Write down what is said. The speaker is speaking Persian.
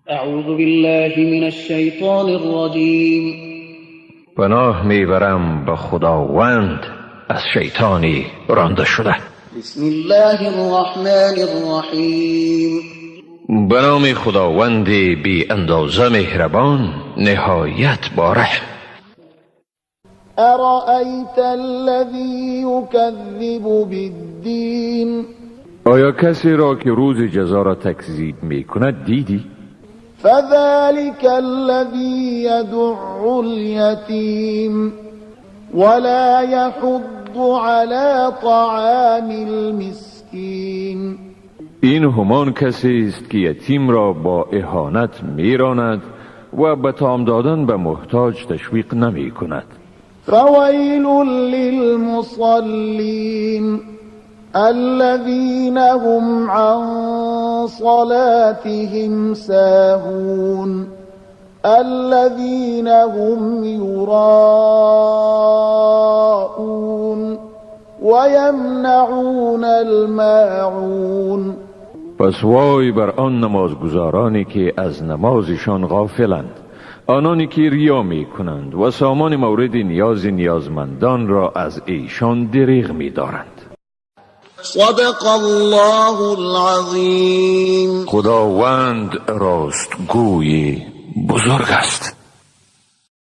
اعوذ بالله من الشیطان الرجیم. پناه میبرم به خداوند از شیطانی رانده شده. بسم الله الرحمن الرحیم. به نام خداوند بی اندازه مهربان نهایت بارحم. ارأیت الذی یکذب بالدین، آیا کسی را که روز جزا را تکذیب میکند دیدی؟ فذلك الذی یدع الیتیم ولا یحض علی طعام المسکین. این همان کسی است که یتیم را با اهانت میراند و به طعام دادن به محتاج تشویق نمی کند. فویل للمصلین الذین هم عن صلاتهم ساهون الذین هم یراءون ویمنعون الماعون. پس وای بر آن نمازگزارانی که از نمازشان غافلند، آنانی که ریا می کنند و سامان مورد نیازمندان را از ایشان دریغ می دارند. صدق الله العظیم. خداوند راستگوی بزرگ است.